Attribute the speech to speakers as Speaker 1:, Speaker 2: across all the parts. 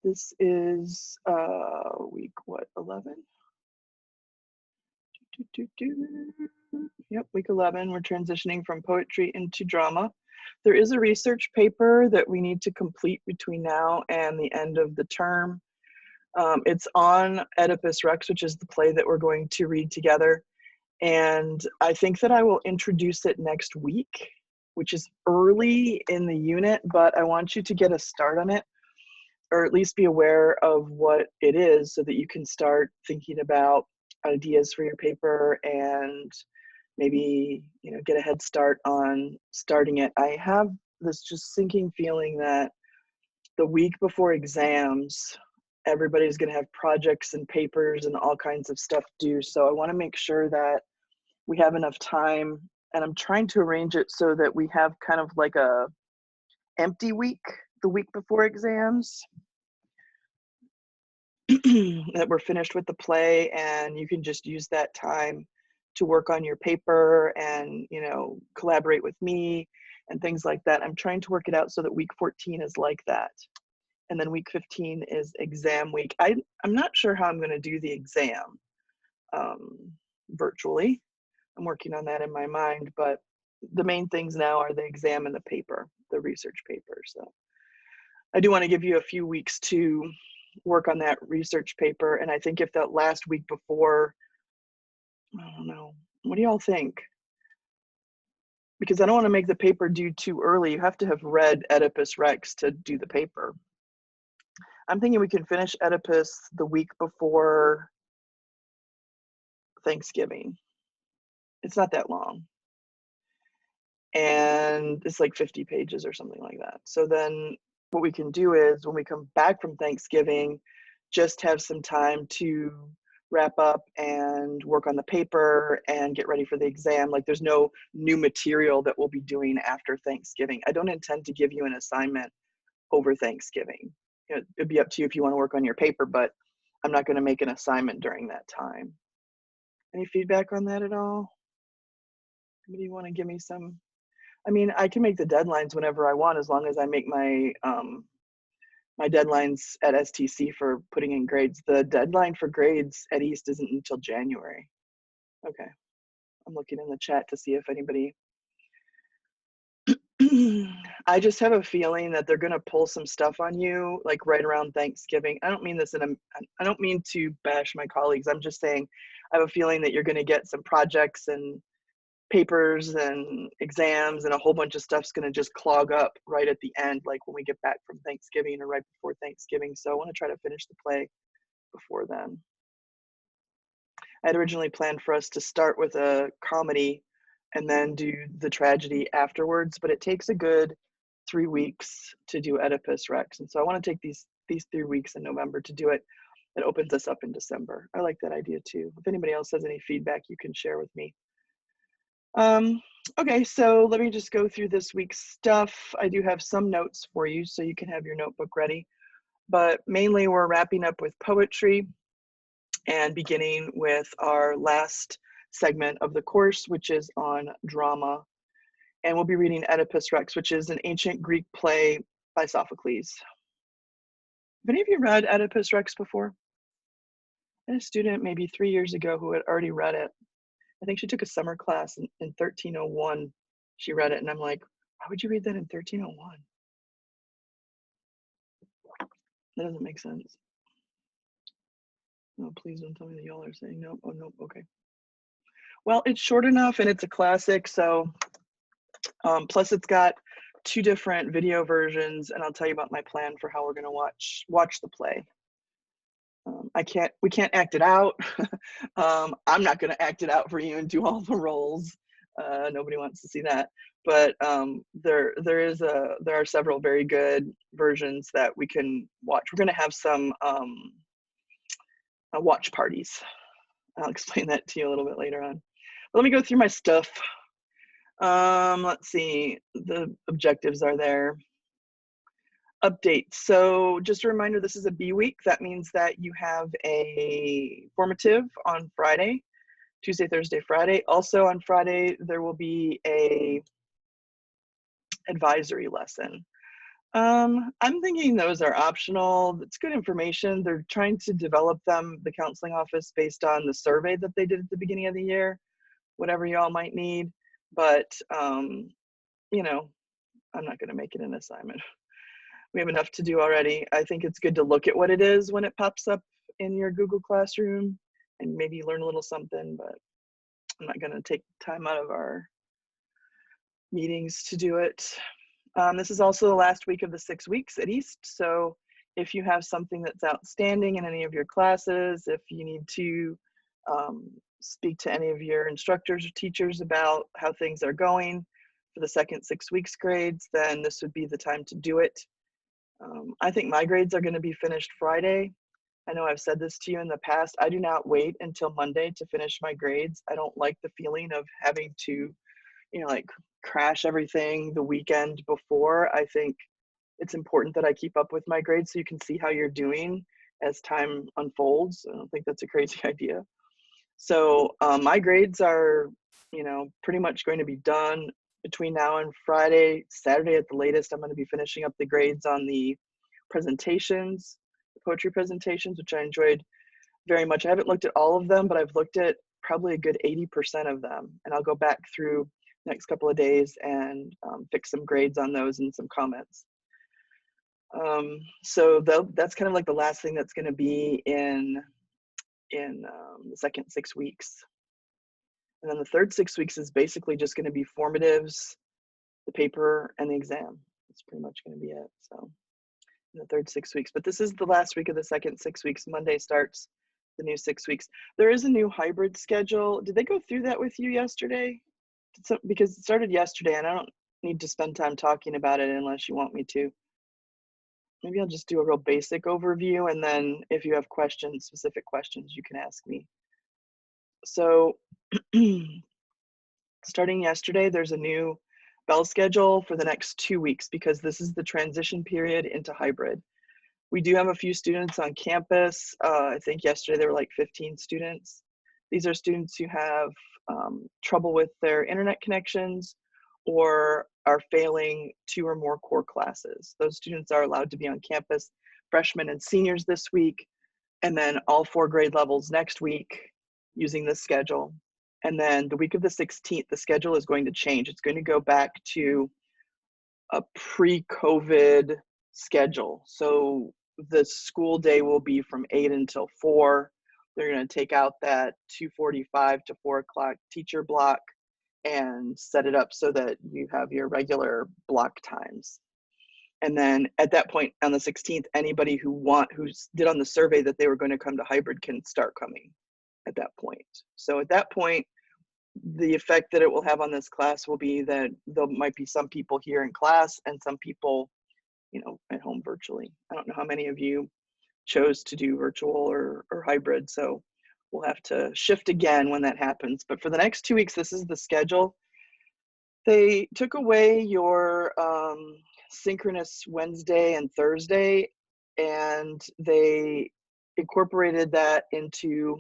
Speaker 1: This is week, what, 11? Yep, week 11. We're transitioning from poetry into drama. There is a research paper that we need to complete between now and the end of the term. It's on Oedipus Rex, which is the play that we're going to read together. And I think that I will introduce it next week, which is early in the unit, but I want you to get a start on it, or at least be aware of what it is so that you can start thinking about ideas for your paper and maybe, get a head start on starting it. I have this just sinking feeling that the week before exams, everybody's going to have projects and papers and all kinds of stuff due. So I want to make sure that we have enough time, and I'm trying to arrange it so that we have kind of like a empty week the week before exams, that we're finished with the play and you can just use that time to work on your paper and, collaborate with me and things like that. I'm trying to work it out so that week 14 is like that. And then week 15 is exam week. I'm not sure how I'm going to do the exam virtually. I'm working on that in my mind, but the main things now are the exam and the paper, the research paper. So I do want to give you a few weeks to work on that research paper. And I think if that last week before, I don't know, what do y'all think? Because I don't want to make the paper due too early. You have to have read Oedipus Rex to do the paper. I'm thinking we can finish Oedipus the week before Thanksgiving. It's not that long. And it's like 50 pages or something like that. So then what we can do is when we come back from Thanksgiving, just have some time to wrap up and work on the paper and get ready for the exam. Like there's no new material that we'll be doing after Thanksgiving. I don't intend to give you an assignment over Thanksgiving. It'd be up to you if you want to work on your paper, but I'm not going to make an assignment during that time. Any feedback on that at all? Anybody want to give me some? I mean, I can make the deadlines whenever I want, as long as I make my my deadlines at STC for putting in grades. The deadline for grades at East isn't until January. Okay, I'm looking in the chat to see if anybody. I just have a feeling that they're gonna pull some stuff on you, like right around Thanksgiving. I don't mean this I don't mean to bash my colleagues. I'm just saying I have a feeling that you're gonna get some projects and papers and exams and a whole bunch of stuff's going to just clog up right at the end, like when we get back from Thanksgiving or right before Thanksgiving. So I want to try to finish the play before then. I had originally planned for us to start with a comedy and then do the tragedy afterwards, but it takes a good 3 weeks to do Oedipus Rex. And so I want to take these 3 weeks in November to do it. It opens us up in December. I like that idea too. If anybody else has any feedback, you can share with me. Okay, so let me just go through this week's stuff. I do have some notes for you, so you can have your notebook ready. But mainly we're wrapping up with poetry and beginning with our last segment of the course, which is on drama. And we'll be reading Oedipus Rex, which is an ancient Greek play by Sophocles. Have any of you read Oedipus Rex before? I had a student maybe 3 years ago who had already read it. I think she took a summer class in 1301. She read it, and I'm like, why would you read that in 1301? That doesn't make sense. No, please don't tell me that y'all are saying no. Oh, no, okay. Well, it's short enough, and it's a classic, so plus it's got 2 different video versions, and I'll tell you about my plan for how we're going to watch the play. We can't act it out. I'm not going to act it out for you and do all the roles. Nobody wants to see that. But there are several very good versions that we can watch. We're going to have some watch parties. I'll explain that to you a little bit later on. But let me go through my stuff. Let's see. The objectives are there. Updates. So just a reminder, this is a B week. That means that you have a formative on Friday, Tuesday, Thursday, Friday. Also on Friday, there will be a advisory lesson. I'm thinking those are optional. It's good information. They're trying to develop them, the counseling office, based on the survey that they did at the beginning of the year, whatever y'all might need. But, you know, I'm not going to make it an assignment. We have enough to do already. I think it's good to look at what it is when it pops up in your Google Classroom and maybe learn a little something, but I'm not going to take time out of our meetings to do it. This is also the last week of the 6 weeks at East, so if you have something that's outstanding in any of your classes, if you need to speak to any of your instructors or teachers about how things are going for the second 6 weeks grades, then this would be the time to do it. I think my grades are going to be finished Friday. I know I've said this to you in the past. I do not wait until Monday to finish my grades. I don't like the feeling of having to, like crash everything the weekend before. I think it's important that I keep up with my grades so you can see how you're doing as time unfolds. I don't think that's a crazy idea. So my grades are, pretty much going to be done between now and Friday. Saturday at the latest, I'm going to be finishing up the grades on the presentations, the poetry presentations, which I enjoyed very much. I haven't looked at all of them, but I've looked at probably a good 80% of them. And I'll go back through next couple of days and fix some grades on those and some comments. So that's kind of like the last thing that's going to be in the second 6 weeks. And then the third 6 weeks is basically just going to be formatives, the paper, and the exam. That's pretty much going to be it. So in the third 6 weeks, but this is the last week of the second 6 weeks. Monday starts the new 6 weeks. There is a new hybrid schedule. Did they go through that with you yesterday? Because it started yesterday and I don't need to spend time talking about it unless you want me to. Maybe I'll just do a real basic overview, and then if you have questions, specific questions, you can ask me. So starting yesterday, there's a new bell schedule for the next 2 weeks because this is the transition period into hybrid. We do have a few students on campus. I think yesterday there were like 15 students. These are students who have trouble with their internet connections or are failing 2 or more core classes. Those students are allowed to be on campus, freshmen and seniors this week, and then all 4 grade levels next week using this schedule. And then the week of the 16th, the schedule is going to change. It's going to go back to a pre-COVID schedule. So the school day will be from 8 until 4. They're going to take out that 2:45 to 4 o'clock teacher block and set it up so that you have your regular block times. And then at that point on the 16th, anybody who did on the survey that they were going to come to hybrid can start coming at that point. So at that point, the effect that it will have on this class will be that there might be some people here in class and some people, at home virtually. I don't know how many of you chose to do virtual or hybrid, so we'll have to shift again when that happens. But for the next 2 weeks, this is the schedule. They took away your synchronous Wednesday and Thursday, and they incorporated that into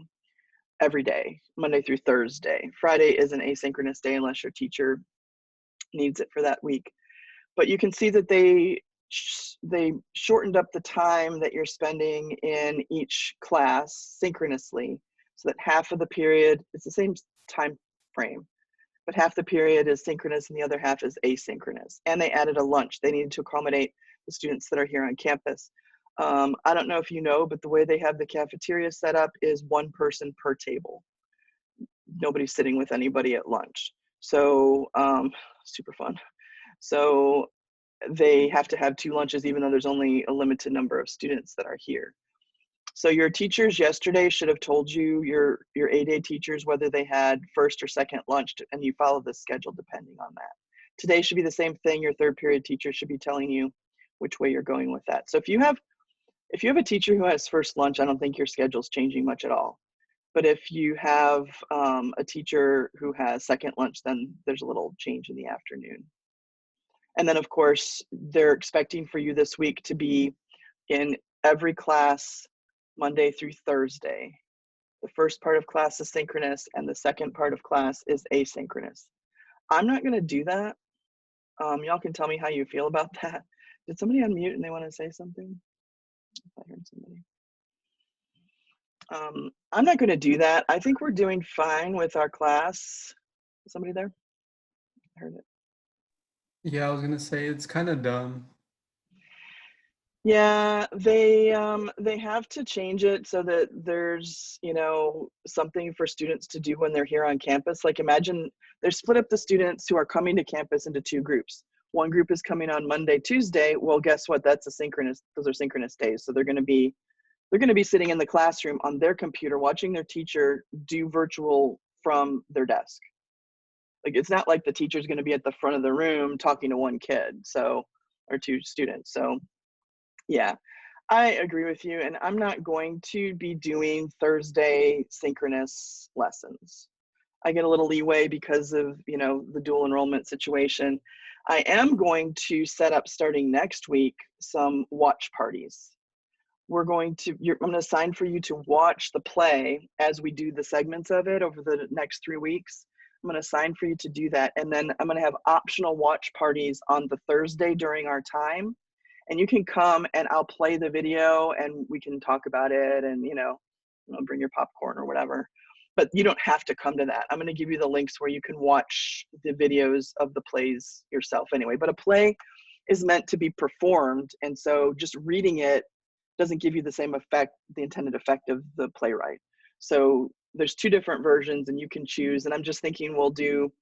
Speaker 1: every day, Monday through Thursday. Friday is an asynchronous day unless your teacher needs it for that week. But you can see that they shortened up the time that you're spending in each class synchronously, so that half of the period, it's the same time frame, but half the period is synchronous and the other half is asynchronous. And they added a lunch. They needed to accommodate the students that are here on campus. I don't know if you know, but the way they have the cafeteria set up is 1 person per table. Nobody's sitting with anybody at lunch. So super fun. So they have to have 2 lunches even though there's only a limited number of students that are here. So your teachers yesterday should have told you, your A-day teachers, whether they had first or second lunch, and you follow the schedule depending on that. Today should be the same thing. Your third period teacher should be telling you which way you're going with that. So if you have a teacher who has first lunch, I don't think your schedule's changing much at all. But if you have a teacher who has second lunch, then there's a little change in the afternoon. And then of course, they're expecting for you this week to be in every class Monday through Thursday. The first part of class is synchronous and the second part of class is asynchronous. I'm not gonna do that. Y'all can tell me how you feel about that. Did somebody unmute and they want to say something? I heard somebody. I'm not going to do that. I think we're doing fine with our class. Is somebody there? I heard it.
Speaker 2: Yeah, I was gonna say it's kind of dumb.
Speaker 1: Yeah, they have to change it so that there's, you know, something for students to do when they're here on campus. Like imagine they're split up the students who are coming to campus into two groups. One group is coming on Monday, Tuesday. Well, guess what? That's a synchronous, those are synchronous days. So they're going to be sitting in the classroom on their computer watching their teacher do virtual from their desk. Like it's not like the teacher's going to be at the front of the room talking to one kid, so or two students. So yeah, I agree with you, and I'm not going to be doing Thursday synchronous lessons. I get a little leeway because of, you know, the dual enrollment situation. I am going to set up starting next week some watch parties. We're going to, I'm going to assign for you to watch the play as we do the segments of it over the next 3 weeks. I'm going to assign for you to do that. And then I'm going to have optional watch parties on the Thursday during our time. And you can come and I'll play the video and we can talk about it and, you know, bring your popcorn or whatever. But you don't have to come to that. I'm going to give you the links where you can watch the videos of the plays yourself anyway. But a play is meant to be performed. And so just reading it doesn't give you the same effect, the intended effect of the playwright. So there's 2 different versions and you can choose. And I'm just thinking we'll do,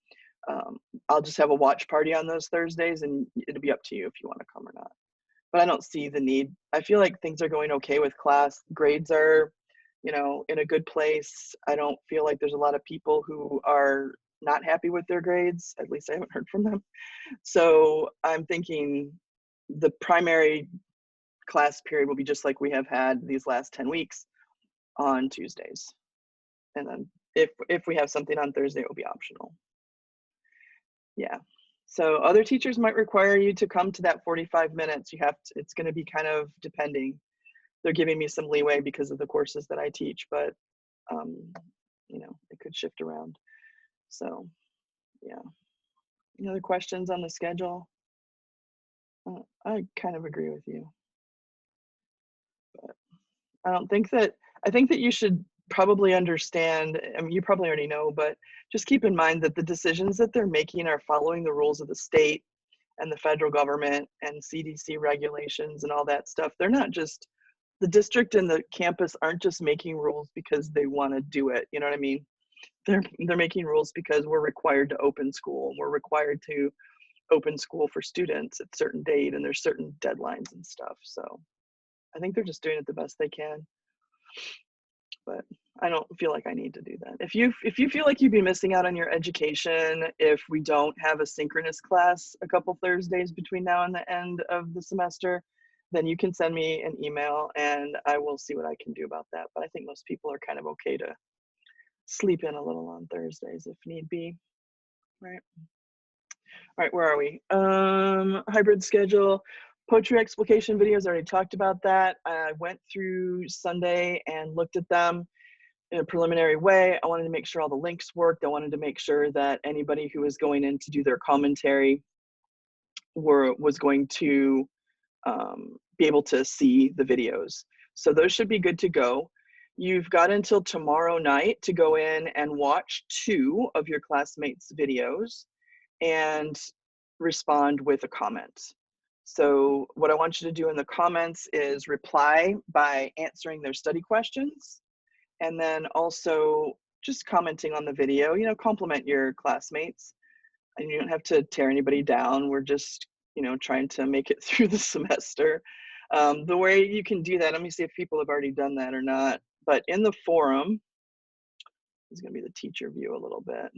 Speaker 1: I'll just have a watch party on those Thursdays and it'll be up to you if you want to come or not. But I don't see the need. I feel like things are going okay with class. Grades are, you know, in a good place. I don't feel like there's a lot of people who are not happy with their grades. At least I haven't heard from them. So I'm thinking the primary class period will be just like we have had these last 10 weeks on Tuesdays. And then if we have something on Thursday, it will be optional. Yeah. So other teachers might require you to come to that 45 minutes. You have to, it's going to be kind of depending. They're giving me some leeway because of the courses that I teach, but you know, it could shift around. So yeah. Any other questions on the schedule? I kind of agree with you. But I don't think that, I think that you should probably understand, I mean, you probably already know, but just keep in mind that the decisions that they're making are following the rules of the state and the federal government and CDC regulations and all that stuff. They're not just, the district and the campus aren't just making rules because they want to do it. You know what I mean? They're making rules because we're required to open school. We're required to open school for students at a certain date and there's certain deadlines and stuff. So I think they're just doing it the best they can. But I don't feel like I need to do that. If you feel like you'd be missing out on your education if we don't have a synchronous class a couple Thursdays between now and the end of the semester, then you can send me an email and I will see what I can do about that. But I think most people are kind of okay to sleep in a little on Thursdays if need be, right? All right, where are we? Hybrid schedule. Poetry explication videos, I already talked about that. I went through Sunday and looked at them in a preliminary way. I wanted to make sure all the links worked. I wanted to make sure that anybody who was going in to do their commentary was going to be able to see the videos. So those should be good to go. You've got until tomorrow night to go in and watch 2 of your classmates' videos and respond with a comment. So what I want you to do in the comments is reply by answering their study questions and then also just commenting on the video, you know, compliment your classmates. And you don't have to tear anybody down. We're just, you know, trying to make it through the semester. The way you can do that, let me see if people have already done that or not. But in the forum, is going to be the teacher view a little bit.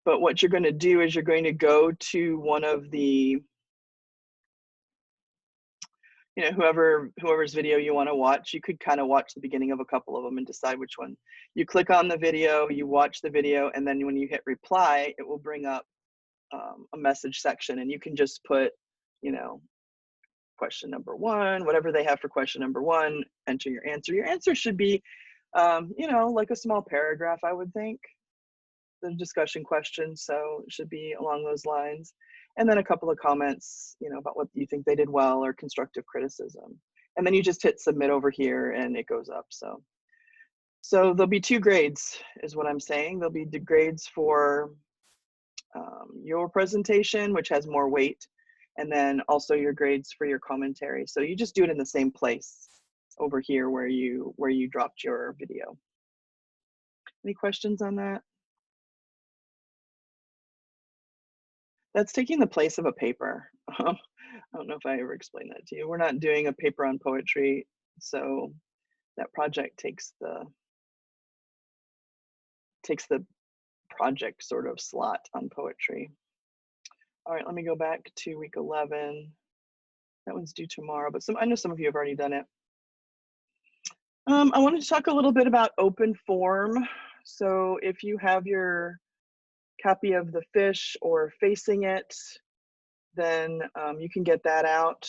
Speaker 1: But what you're going to do is you're going to go to one of the, you know, whoever's video you want to watch. You could kind of watch the beginning of a couple of them and decide which one. You click on the video, you watch the video, and then when you hit reply, it will bring up a message section, and you can just put, you know, question number 1, whatever they have for question number 1, enter your answer. Your answer should be, you know, like a small paragraph, I would think. The discussion question, so it should be along those lines. and then a couple of comments, about what you think they did well or constructive criticism. And then you just hit submit over here and it goes up. So there'll be 2 grades is what I'm saying. There'll be the grades for your presentation, which has more weight, and then also your grades for your commentary. So you just do it in the same place over here where you dropped your video. Any questions on that? That's taking the place of a paper. I don't know if I ever explained that to you. We're not doing a paper on poetry, so that project takes the project sort of slot on poetry. All right, let me go back to week 11. That one's due tomorrow, but I know some of you have already done it. I wanted to talk a little bit about open form. So if you have your copy of the fish or facing it, then you can get that out.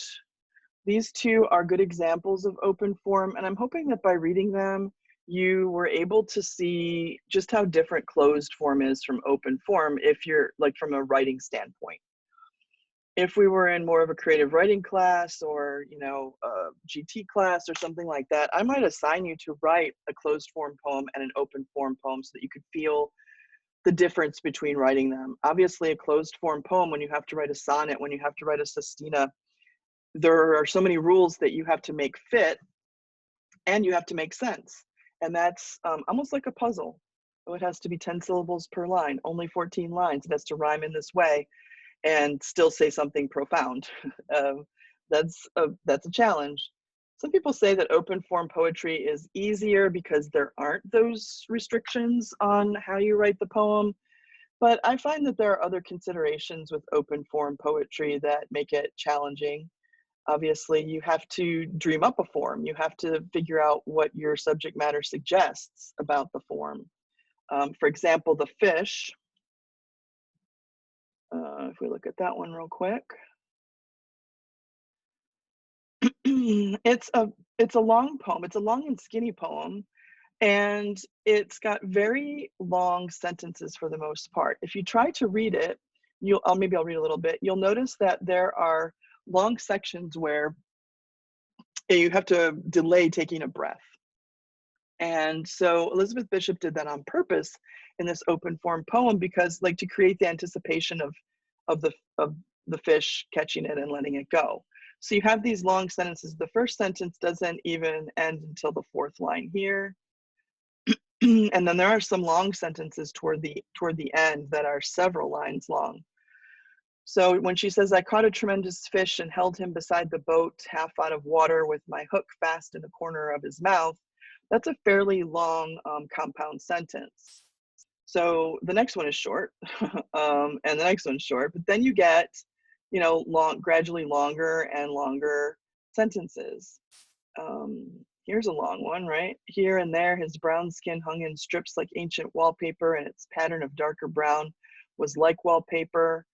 Speaker 1: These 2 are good examples of open form, and I'm hoping that by reading them, you were able to see just how different closed form is from open form if you're like from a writing standpoint. If we were in more of a creative writing class or, a GT class or something like that, I might assign you to write a closed form poem and an open form poem so that you could feel the difference between writing them. Obviously, a closed form poem, when you have to write a sonnet, when you have to write a sestina, there are so many rules that you have to make fit and you have to make sense. And that's almost like a puzzle. It has to be 10 syllables per line, only 14 lines. It has to rhyme in this way and still say something profound. That's a challenge. Some people say that open form poetry is easier because there aren't those restrictions on how you write the poem. But I find that there are other considerations with open form poetry that make it challenging. Obviously, you have to dream up a form. You have to figure out what your subject matter suggests about the form. For example, the fish, if we look at that one real quick, it's a long poem. It's a long and skinny poem, and it's got very long sentences for the most part. If you try to read it, maybe I'll read a little bit. You'll notice that there are long sections where you have to delay taking a breath. And so Elizabeth Bishop did that on purpose in this open form poem because, like, to create the anticipation of the fish catching it and letting it go. So you have these long sentences. The first sentence doesn't even end until the 4th line here. And then there are some long sentences toward the end that are several lines long. So when she says, I caught a tremendous fish and held him beside the boat, half out of water with my hook fast in the corner of his mouth, that's a fairly long compound sentence. So the next one is short, and the next one's short, but then you get, gradually longer and longer sentences. Here's a long one, right? Here and there, his brown skin hung in strips like ancient wallpaper, and its pattern of darker brown was like wallpaper.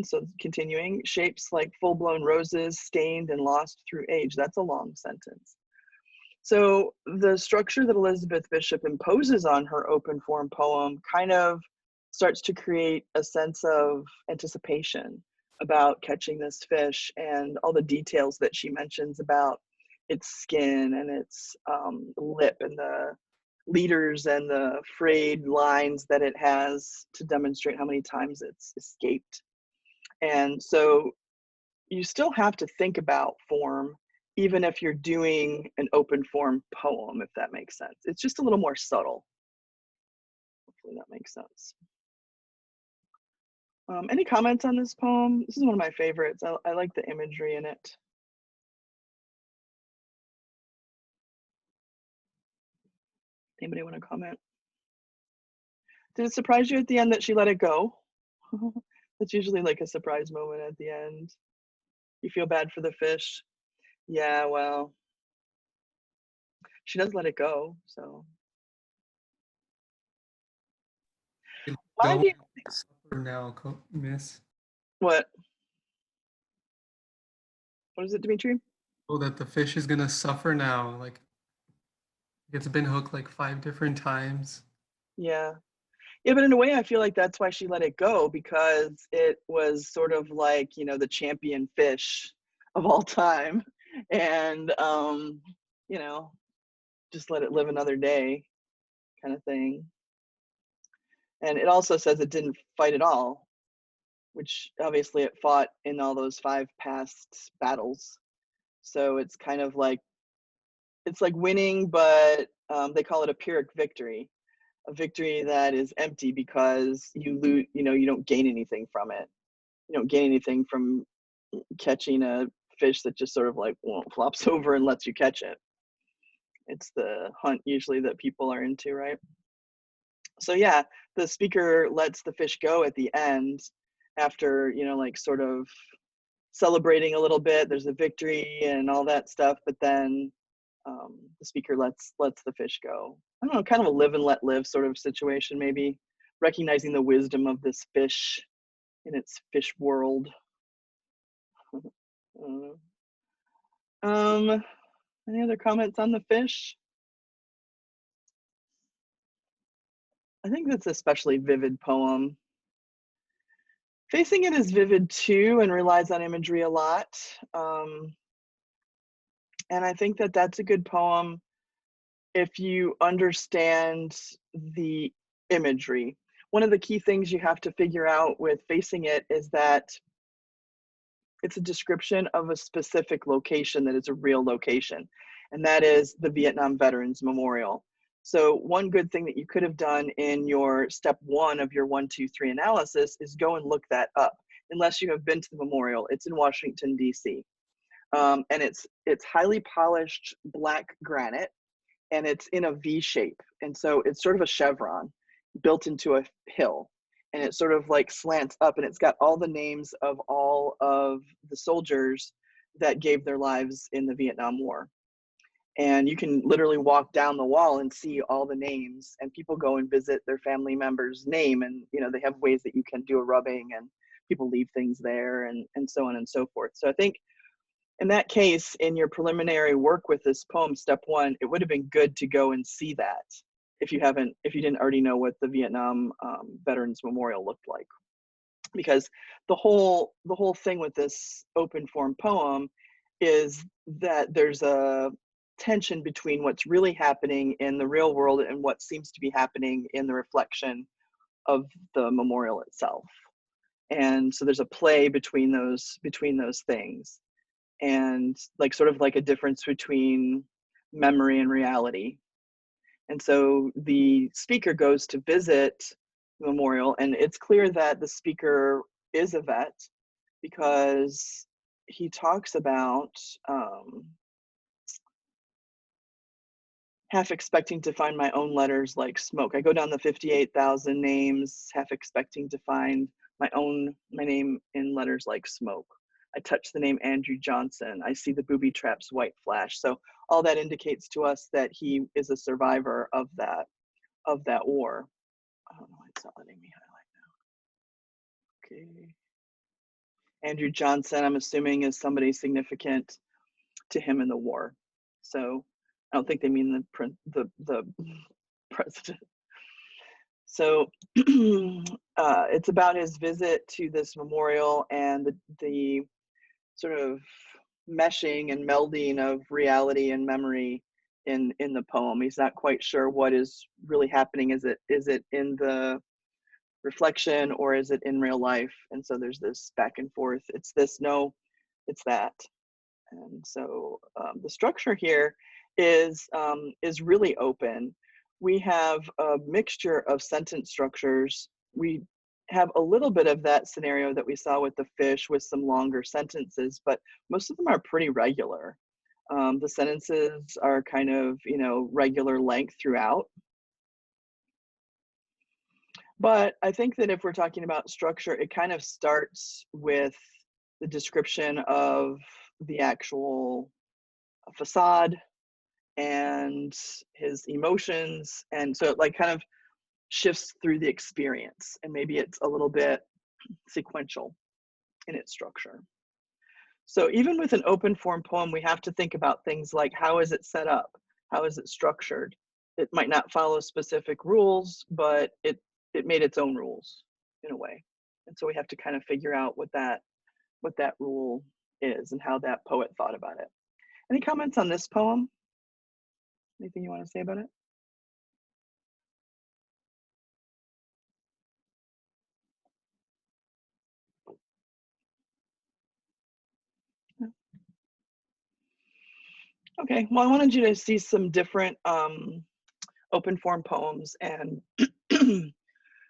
Speaker 1: So continuing, shapes like full-blown roses, stained and lost through age. That's a long sentence. So the structure that Elizabeth Bishop imposes on her open form poem kind of starts to create a sense of anticipation about catching this fish and all the details that she mentions about its skin and its lip and the leaders and the frayed lines that it has to demonstrate how many times it's escaped. And so you still have to think about form, even if you're doing an open form poem, if that makes sense. It's just a little more subtle. Hopefully that makes sense. Any comments on this poem? This is one of my favorites. I like the imagery in it. Anybody want to comment? Did it surprise you at the end that she let it go? That's usually like a surprise moment at the end. You feel bad for the fish. Yeah, well, she does let it go, so. Why do you think?
Speaker 2: Suffer now, miss.
Speaker 1: What? What is it, Dimitri?
Speaker 2: Oh, that the fish is gonna suffer now. Like it's been hooked like 5 different times.
Speaker 1: Yeah. Yeah, but in a way, I feel like that's why she let it go, because it was sort of like, you know, the champion fish of all time. And, you know, just let it live another day kind of thing. And it also says it didn't fight at all, which obviously it fought in all those 5 past battles. So it's like winning, but they call it a Pyrrhic victory, a victory that is empty because you lose, you know, you don't gain anything from it. You don't gain anything from catching a fish that just sort of like flops over and lets you catch it. It's the hunt usually that people are into, right? So yeah, the speaker lets the fish go at the end after, you know, like sort of celebrating a little bit. There's a victory and all that stuff, but then the speaker lets the fish go. I don't know, kind of a live and let live sort of situation, maybe recognizing the wisdom of this fish in its fish world. um, any other comments on the fish? I think that's especially vivid poem. Facing It is vivid too and relies on imagery a lot. And I think that that's a good poem if you understand the imagery. One of the key things you have to figure out with Facing It is that it's a description of a specific location that is a real location, and that is the Vietnam Veterans Memorial. So one good thing that you could have done in your step 1 of your 1, 2, 3 analysis is go and look that up. Unless you have been to the memorial, it's in Washington, D.C. And it's highly polished black granite, and it's in a V shape. And so it's sort of a chevron built into a hill. And it sort of like slants up, and it's got all the names of all of the soldiers that gave their lives in the Vietnam War. And you can literally walk down the wall and see all the names, and people go and visit their family member's name. And, you know, they have ways that you can do a rubbing, and people leave things there, and so on and so forth. So I think in that case, in your preliminary work with this poem, step 1, it would have been good to go and see that if you didn't already know what the Vietnam Veterans Memorial looked like. Because the whole thing with this open form poem is that there's a tension between what's really happening in the real world and what seems to be happening in the reflection of the memorial itself. And so there's a play between those things, and like sort of like a difference between memory and reality. And so the speaker goes to visit the memorial, and it's clear that the speaker is a vet because he talks about half expecting to find my own letters like smoke. I go down the 58,000 names, half expecting to find my name in letters like smoke. I touch the name Andrew Johnson. I see the booby traps white flash. So all that indicates to us that he is a survivor of that war. I don't know, it's not letting me highlight now. Okay. Andrew Johnson, I'm assuming, is somebody significant to him in the war. So I don't think they mean the president. So it's about his visit to this memorial and the sort of meshing and melding of reality and memory in the poem. He's not quite sure what is really happening. Is it in the reflection, or is it in real life? And so there's this back and forth. It's this, no, it's that. And so the structure here is really open. We have a mixture of sentence structures. We have a little bit of that scenario that we saw with the fish with some longer sentences, but most of them are pretty regular. The sentences are kind of, you know, regular length throughout. But I think that if we're talking about structure, it kind of starts with the description of the actual facade and his emotions. And so it like kind of shifts through the experience, and maybe it's a little bit sequential in its structure. So even with an open form poem, we have to think about things like, how is it set up? How is it structured? It might not follow specific rules, but it it made its own rules in a way. And so we have to kind of figure out what that rule is and how that poet thought about it. Any comments on this poem? Anything you want to say about it? Okay, well, I wanted you to see some different open form poems, and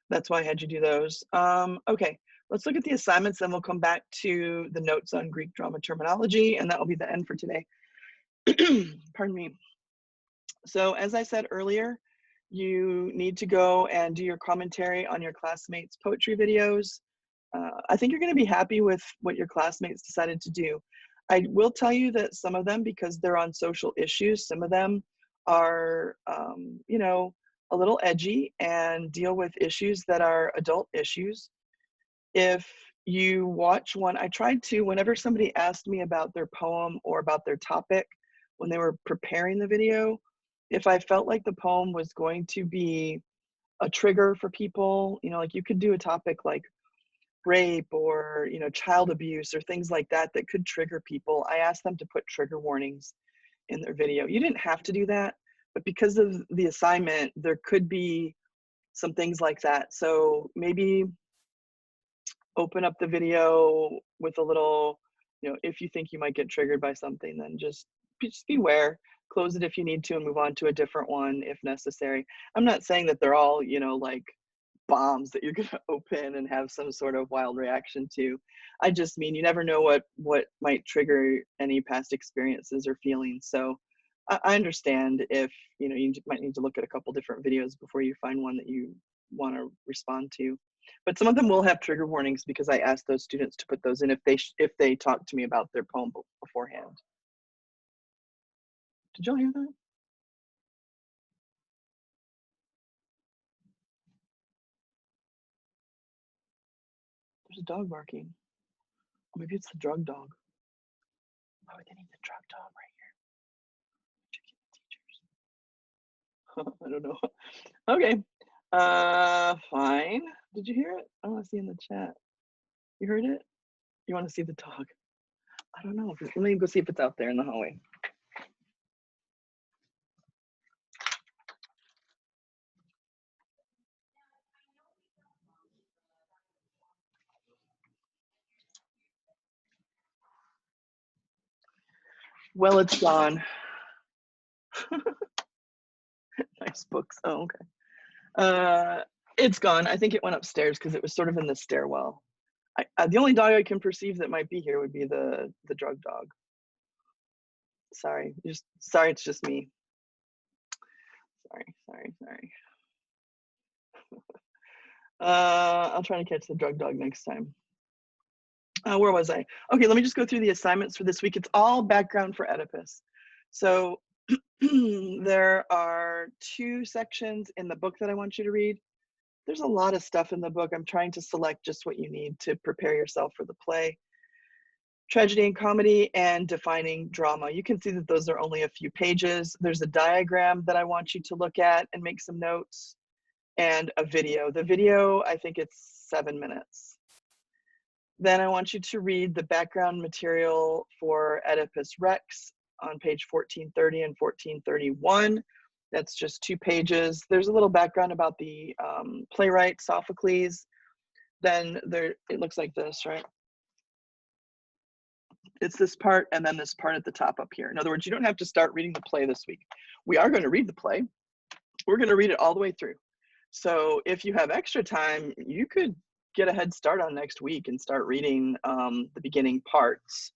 Speaker 1: that's why I had you do those. Okay, let's look at the assignments, then we'll come back to the notes on Greek drama terminology, and that will be the end for today. Pardon me. So as I said earlier, you need to go and do your commentary on your classmates' poetry videos. I think you're going to be happy with what your classmates decided to do. I will tell you that some of them, because they're on social issues, some of them are, you know, a little edgy and deal with issues that are adult issues. If you watch one, I tried to, whenever somebody asked me about their poem or about their topic, when they were preparing the video, if I felt like the poem was going to be a trigger for people, you know, like you could do a topic like rape or, you know, child abuse or things like that that could trigger people, I asked them to put trigger warnings in their video. You didn't have to do that, but because of the assignment, there could be some things like that. So maybe open up the video with a little, you know, if you think you might get triggered by something, then just beware. Close it if you need to and move on to a different one if necessary. I'm not saying that they're all, you know, like bombs that you're going to open and have some sort of wild reaction to. I just mean you never know what might trigger any past experiences or feelings. So I understand if, you know, you might need to look at a couple different videos before you find one that you want to respond to. But some of them will have trigger warnings because I asked those students to put those in if they talk to me about their poem beforehand. Did y'all hear that? There's a dog barking. Or maybe it's the drug dog. Why would they need the drug dog right here? I don't know. Okay. Fine. Did you hear it? I want to see in the chat. You heard it? You want to see the dog? I don't know. Let me go see if it's out there in the hallway. Well, it's gone. Nice books. Oh, okay. It's gone. I think it went upstairs because it was sort of in the stairwell. The only dog I can perceive that might be here would be the drug dog. Sorry, sorry, it's just me. Sorry. I'll try to catch the drug dog next time. Where was I? Okay, let me just go through the assignments for this week. It's all background for Oedipus. So there are 2 sections in the book that I want you to read. There's a lot of stuff in the book. I'm trying to select just what you need to prepare yourself for the play. Tragedy and comedy and defining drama. You can see that those are only a few pages. There's a diagram that I want you to look at and make some notes, and a video. The video, I think it's 7 minutes. Then I want you to read the background material for Oedipus Rex on page 1430 and 1431. That's just 2 pages. There's a little background about the playwright Sophocles. Then it looks like this, right? It's this part and then this part at the top up here. In other words, you don't have to start reading the play this week. We are going to read the play. We're going to read it all the way through. So if you have extra time, you could get a head start on next week and start reading the beginning parts.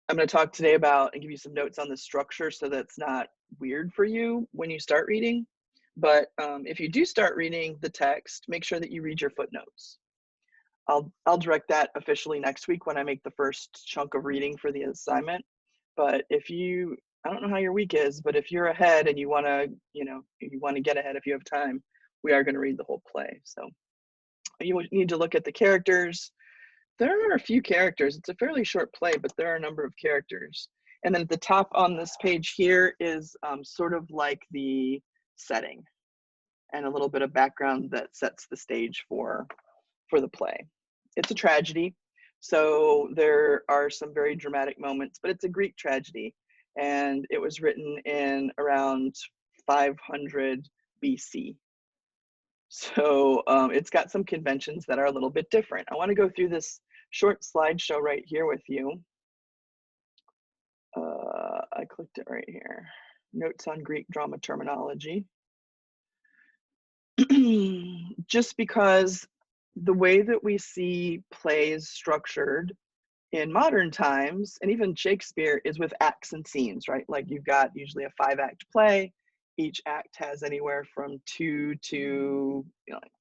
Speaker 1: I'm going to talk today about and give you some notes on the structure so that's not weird for you when you start reading. But if you do start reading the text, make sure that you read your footnotes. I'll direct that officially next week when I make the first chunk of reading for the assignment. But if you, I don't know how your week is, but if you're ahead and you want to, you know, if you want to get ahead, if you have time, we are going to read the whole play. So you need to look at the characters. There are a few characters. It's a fairly short play, but there are a number of characters. And then at the top on this page here is sort of like the setting. and a little bit of background that sets the stage for the play. It's a tragedy, so there are some very dramatic moments, but it's a Greek tragedy, and it was written in around 500 BC. So it's got some conventions that are a little bit different. I want to go through this short slideshow right here with you. I clicked it right here. Notes on Greek drama terminology. Just because the way that we see plays structured in modern times, and even Shakespeare, is with acts and scenes, right? Like you've got usually a 5-act play. Each act has anywhere from 2 to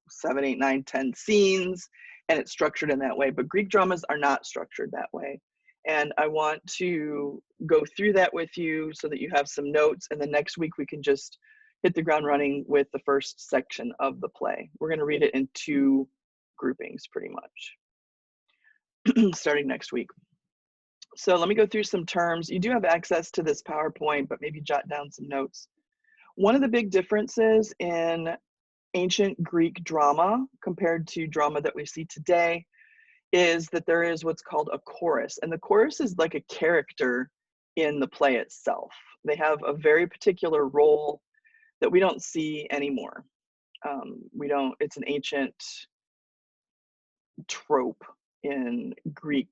Speaker 1: 7, 8, 9, 10 scenes, and it's structured in that way. But Greek dramas are not structured that way. And I want to go through that with you so that you have some notes, and then next week we can just hit the ground running with the first section of the play. We're going to read it in 2 groupings pretty much, starting next week. So let me go through some terms. You do have access to this PowerPoint, but maybe jot down some notes. One of the big differences in ancient Greek drama compared to drama that we see today is that there is what's called a chorus, and the chorus is like a character in the play itself. They have a very particular role that we don't see anymore. It's an ancient trope in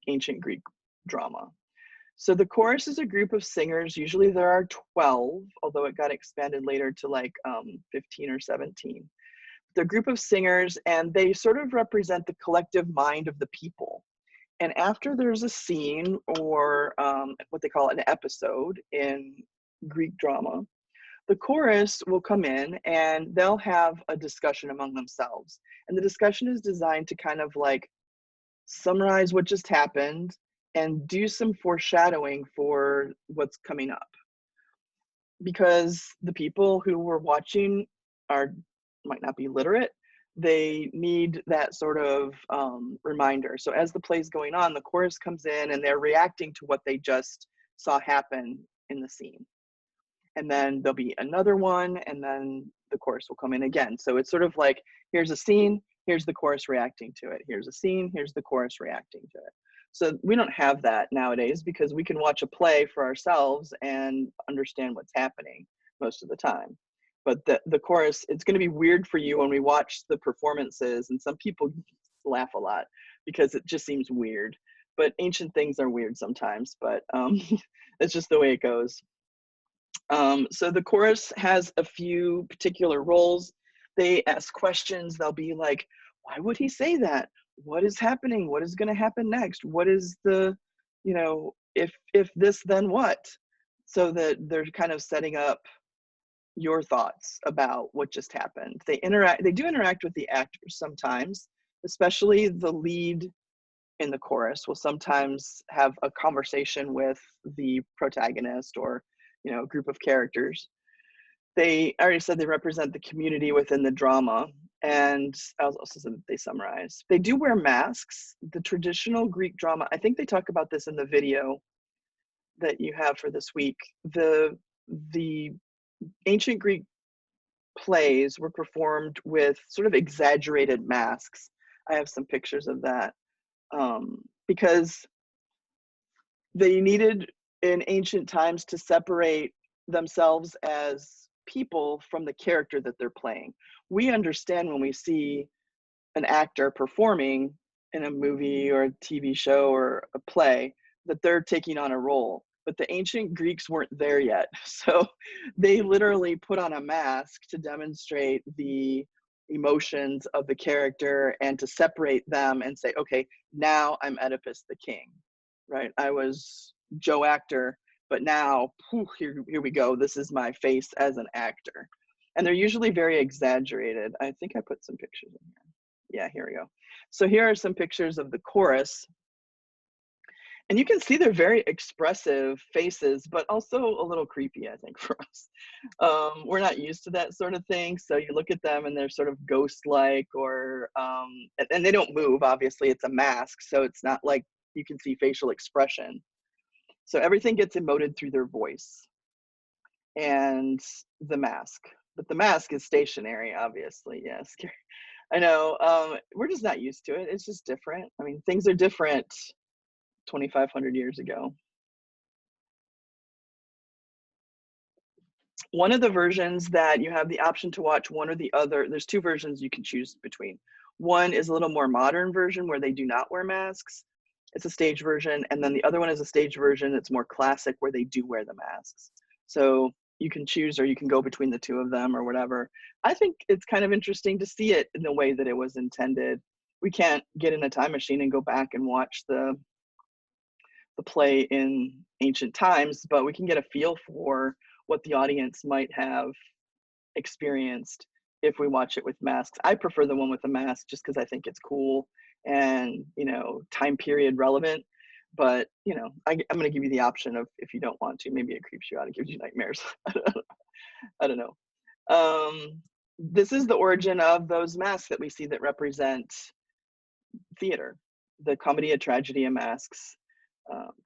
Speaker 1: ancient Greek drama. So the chorus is a group of singers. Usually there are 12, although it got expanded later to like 15 or 17. They're a group of singers, and they sort of represent the collective mind of the people. And after there's a scene or what they call an episode in Greek drama, the chorus will come in and they'll have a discussion among themselves. And the discussion is designed to kind of like summarize what just happened and do some foreshadowing for what's coming up. Because the people who were watching might not be literate, they need that sort of reminder. So as the play's going on, the chorus comes in and they're reacting to what they just saw happen in the scene. And then there'll be another one, and then the chorus will come in again. So it's sort of like, here's a scene, here's the chorus reacting to it. Here's a scene, here's the chorus reacting to it. So we don't have that nowadays because we can watch a play for ourselves and understand what's happening most of the time. But the chorus, it's going to be weird for you when we watch the performances, and some people laugh a lot because it just seems weird. But ancient things are weird sometimes, but it's just the way it goes. So the chorus has a few particular roles. They ask questions. They'll be like, why would he say that? What is happening? What is going to happen next? What is the, if this, then what? So that they're kind of setting up your thoughts about what just happened. They do interact with the actors sometimes, especially the lead in the chorus will sometimes have a conversation with the protagonist or a group of characters. I already said they represent the community within the drama, and I also said that they summarize. They do wear masks. The traditional Greek drama, I think they talk about this in the video that you have for this week. The ancient Greek plays were performed with sort of exaggerated masks. I have some pictures of that because they needed in ancient times to separate themselves as people from the character that they're playing. We understand when we see an actor performing in a movie or a TV show or a play that they're taking on a role, but the ancient Greeks weren't there yet. So they literally put on a mask to demonstrate the emotions of the character and to separate them and say, okay, now I'm Oedipus the king, right? I was Joe actor, but now here we go. This is my face as an actor. And they're usually very exaggerated. I think I put some pictures in here. Yeah, here we go. So here are some pictures of the chorus. And you can see they're very expressive faces, but also a little creepy, I think, for us. We're not used to that sort of thing. So you look at them and they're sort of ghost-like or, and they don't move, obviously. It's a mask, so it's not like you can see facial expression. So everything gets emoted through their voice and the mask. but the mask is stationary, obviously. Yes, I know. We're just not used to it. It's just different. I mean, things are different 2,500 years ago. One of the versions that you have the option to watch one or the other, there's two versions you can choose between. One is a little more modern version where they do not wear masks. It's a stage version. And then the other one is a stage version that's more classic where they do wear the masks. So you can choose, or you can go between the two of them or whatever. I think it's kind of interesting to see it in the way that it was intended. We can't get in a time machine and go back and watch the play in ancient times, but we can get a feel for what the audience might have experienced if we watch it with masks. I prefer the one with the mask just because I think it's cool and, you know, time period relevant. But, you know, I'm going to give you the option of, if you don't want to, maybe it creeps you out, it gives you nightmares. I don't know. This is the origin of those masks that we see that represent theater. The Commedia Tragedia masks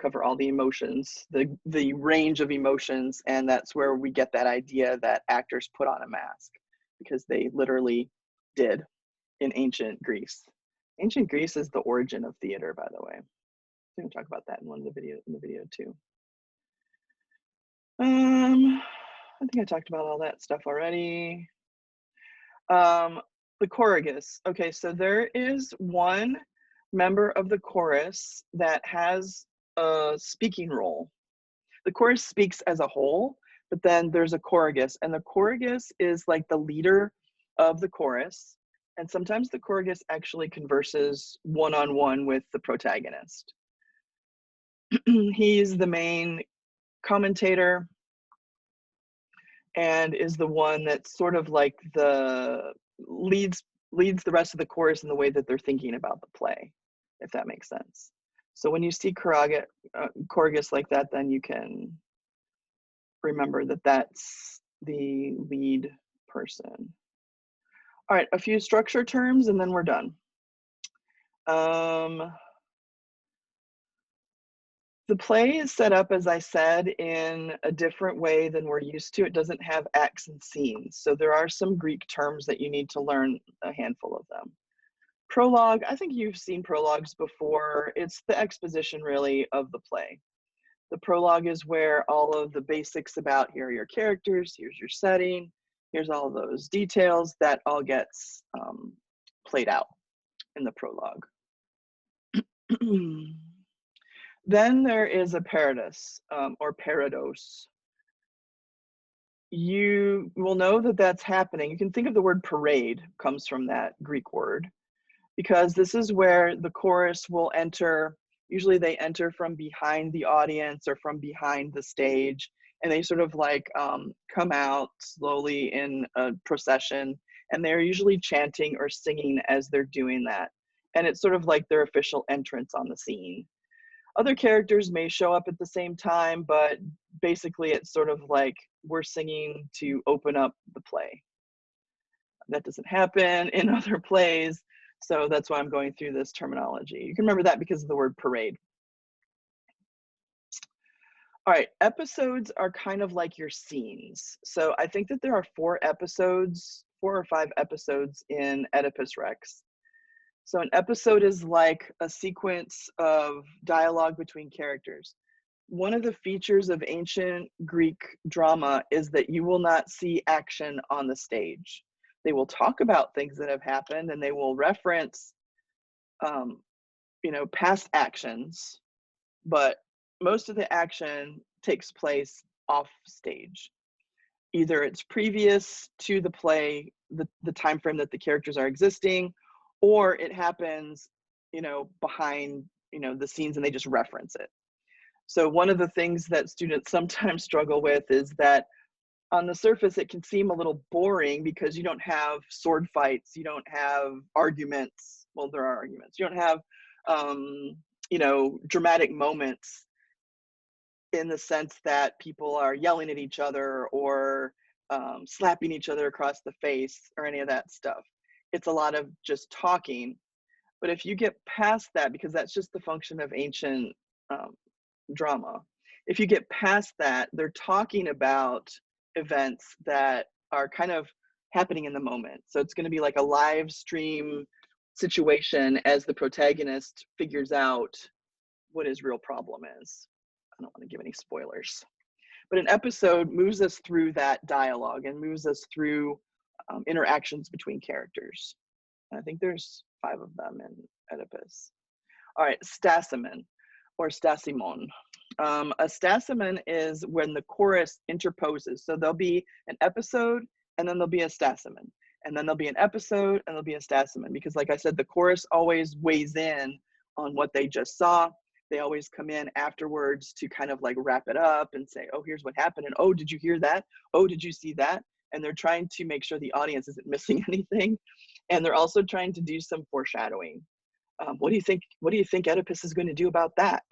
Speaker 1: cover all the emotions, the range of emotions, and that's where we get that idea that actors put on a mask, because they literally did in ancient Greece. Ancient Greece is the origin of theater, by the way. I'm going to talk about that in the video too. I think I talked about all that stuff already. The choragus. Okay, so there is one member of the chorus that has a speaking role. The chorus speaks as a whole, but then there's a choragus, and the choragus is like the leader of the chorus. And sometimes the choragus actually converses one-on-one with the protagonist. He's the main commentator and is the one that's sort of like the leads the rest of the chorus in the way that they're thinking about the play, if that makes sense. So when you see choragus like that, then you can remember that that's the lead person. All right, a few structure terms and then we're done. The play is set up, as I said, in a different way than we're used to. It doesn't have acts and scenes. So there are some Greek terms that you need to learn, a handful of them. Prologue, I think you've seen prologues before. It's the exposition really of the play. The prologue is where all of the basics about, here are your characters, here's your setting, here's all of those details, that all gets played out in the prologue. Then there is a paradis, or parados. You will know that that's happening. You can think of the word parade, comes from that Greek word, because this is where the chorus will enter. Usually they enter from behind the audience or from behind the stage, and they sort of like come out slowly in a procession, and they're usually chanting or singing as they're doing that. And it's sort of like their official entrance on the scene. Other characters may show up at the same time, but basically it's sort of like we're singing to open up the play. That doesn't happen in other plays, so that's why I'm going through this terminology. You can remember that because of the word parade. All right, episodes are kind of like your scenes. So I think that there are 4 or 5 episodes in Oedipus Rex. So an episode is like a sequence of dialogue between characters. One of the features of ancient Greek drama is that you will not see action on the stage. They will talk about things that have happened, and they will reference, past actions, but most of the action takes place off stage. Either it's previous to the play, the time frame that the characters are existing, or it happens, behind, the scenes, and they just reference it. So one of the things that students sometimes struggle with is that on the surface, it can seem a little boring because you don't have sword fights, you don't have arguments. Well, there are arguments. You don't have, dramatic moments in the sense that people are yelling at each other or slapping each other across the face or any of that stuff. It's a lot of just talking. But if you get past that, because that's just the function of ancient drama, if you get past that, they're talking about events that are kind of happening in the moment. So it's going to be like a live stream situation as the protagonist figures out what his real problem is. I don't want to give any spoilers. But an episode moves us through that dialogue and moves us through interactions between characters. And I think there's 5 of them in Oedipus. All right, stasimon or stasimon. A stasimon is when the chorus interposes. So there'll be an episode and then there'll be a stasimon. And then there'll be an episode and there'll be a stasimon. Because like I said, the chorus always weighs in on what they just saw. They always come in afterwards to kind of like wrap it up and say, oh, here's what happened. And oh, did you hear that? Oh, did you see that? And they're trying to make sure the audience isn't missing anything. And they're also trying to do some foreshadowing. What do you think Oedipus is going to do about that?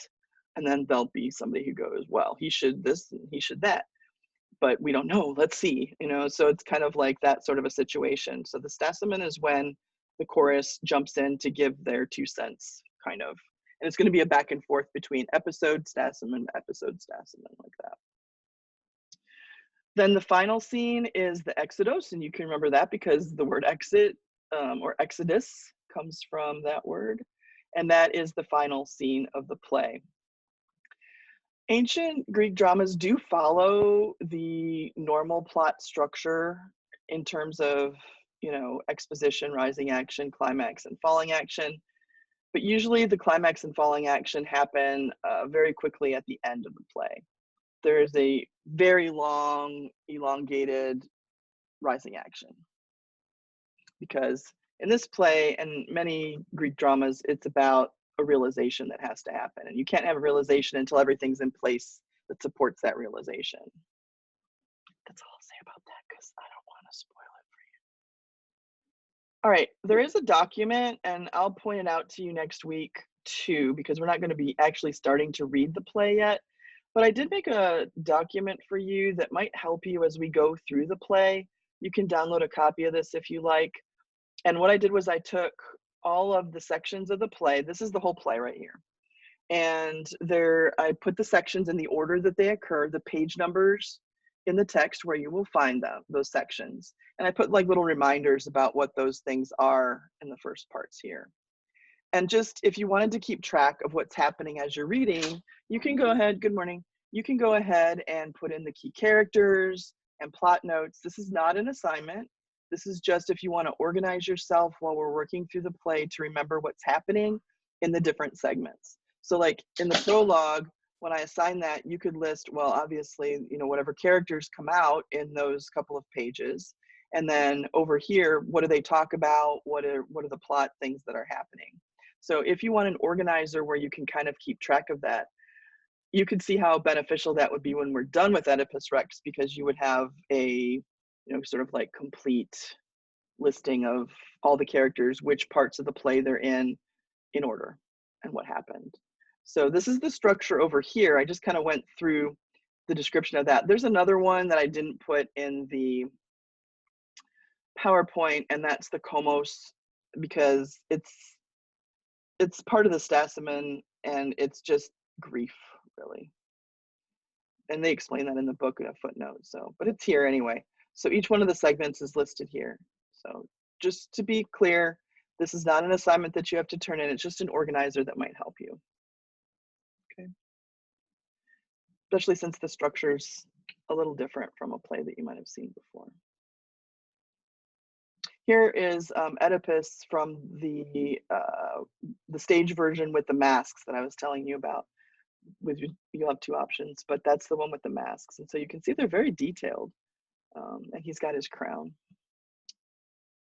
Speaker 1: And then there'll be somebody who goes, well, he should this and he should that, but we don't know, let's see, so it's kind of like that sort of a situation. So the stasimon is when the chorus jumps in to give their 2 cents, kind of, and it's going to be a back and forth between episode stasimon, like that. Then the final scene is the exodus, and you can remember that because the word exit or exodus comes from that word, and that is the final scene of the play. Ancient Greek dramas do follow the normal plot structure in terms of, exposition, rising action, climax, and falling action, but usually the climax and falling action happen very quickly at the end of the play. There is a very long, elongated rising action, because in this play and many Greek dramas, it's about a realization that has to happen. And you can't have a realization until everything's in place that supports that realization. That's all I'll say about that because I don't want to spoil it for you. All right, there is a document, and I'll point it out to you next week too, because we're not going to be actually starting to read the play yet. But I did make a document for you that might help you as we go through the play. You can download a copy of this if you like. And what I did was I took all of the sections of the play. This is the whole play right here. And I put the sections in the order that they occur, the page numbers in the text where you will find those sections. And I put like little reminders about what those things are in the first parts here. And just if you wanted to keep track of what's happening as you're reading, you can go ahead, good morning, you can go ahead and put in the key characters and plot notes. This is not an assignment. This is just if you want to organize yourself while we're working through the play to remember what's happening in the different segments. So like in the prologue, when I assign that, you could list, well, obviously, whatever characters come out in those couple of pages. And then over here, what do they talk about? What are the plot things that are happening? So if you want an organizer where you can kind of keep track of that, you could see how beneficial that would be when we're done with Oedipus Rex, because you would have a sort of like complete listing of all the characters, which parts of the play they're in order, and what happened. So this is the structure over here. I just kind of went through the description of that. There's another one that I didn't put in the PowerPoint, and that's the Komos, because it's part of the stasimon, and it's just grief, really. And they explain that in the book in a footnote. So, but it's here anyway. So each one of the segments is listed here. So just to be clear, this is not an assignment that you have to turn in. It's just an organizer that might help you. Okay. Especially since the structure's a little different from a play that you might have seen before. Here is Oedipus from the stage version with the masks that I was telling you about. You'll have 2 options, but that's the one with the masks. And so you can see they're very detailed. And he's got his crown.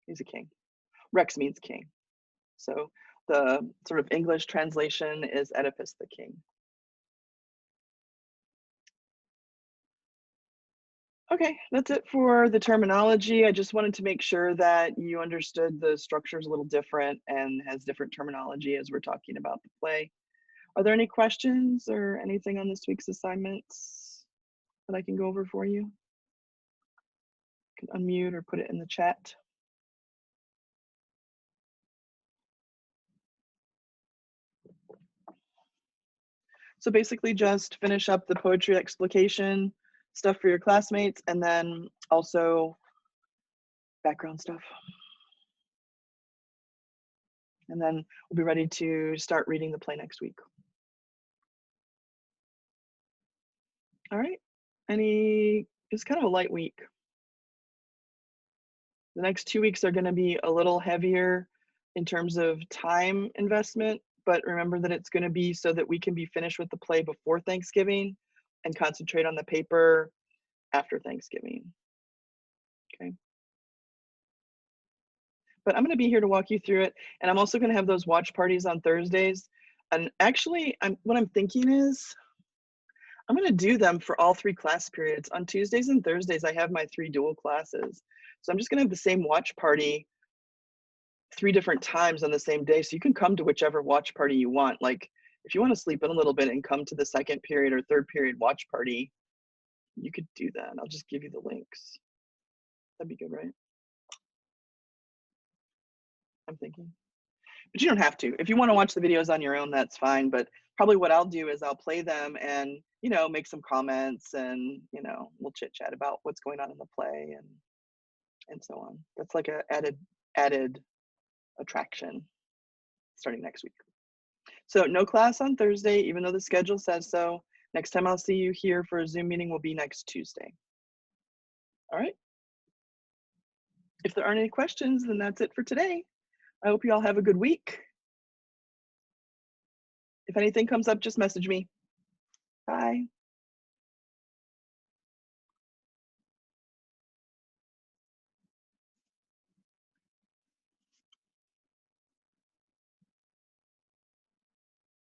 Speaker 1: He's a king. Rex means king. So the sort of English translation is Oedipus the king. Okay, that's it for the terminology. I just wanted to make sure that you understood the structure is a little different and has different terminology as we're talking about the play. Are there any questions or anything on this week's assignments that I can go over for you? You can unmute or put it in the chat. So basically just finish up the poetry explication stuff for your classmates, and then also background stuff. And then we'll be ready to start reading the play next week. All right. It's kind of a light week. The next 2 weeks are going to be a little heavier in terms of time investment, but remember that it's going to be so that we can be finished with the play before Thanksgiving and concentrate on the paper after Thanksgiving. Okay. But I'm going to be here to walk you through it. And I'm also going to have those watch parties on Thursdays. And actually, what I'm thinking is I'm going to do them for all 3 class periods. On Tuesdays and Thursdays, I have my 3 dual classes. So I'm just going to have the same watch party 3 different times on the same day. So you can come to whichever watch party you want. Like if you want to sleep in a little bit and come to the 2nd period or 3rd period watch party, you could do that. I'll just give you the links. That'd be good, right? I'm thinking. But you don't have to. If you want to watch the videos on your own, that's fine. But probably what I'll do is I'll play them and, make some comments and, we'll chit chat about what's going on in the play and so on. That's like a added attraction starting next week. So no class on Thursday, even though the schedule says so. Next time I'll see you here for a Zoom meeting will be next Tuesday. All right. If there aren't any questions, then that's it for today. I hope you all have a good week. If anything comes up, just message me. Bye.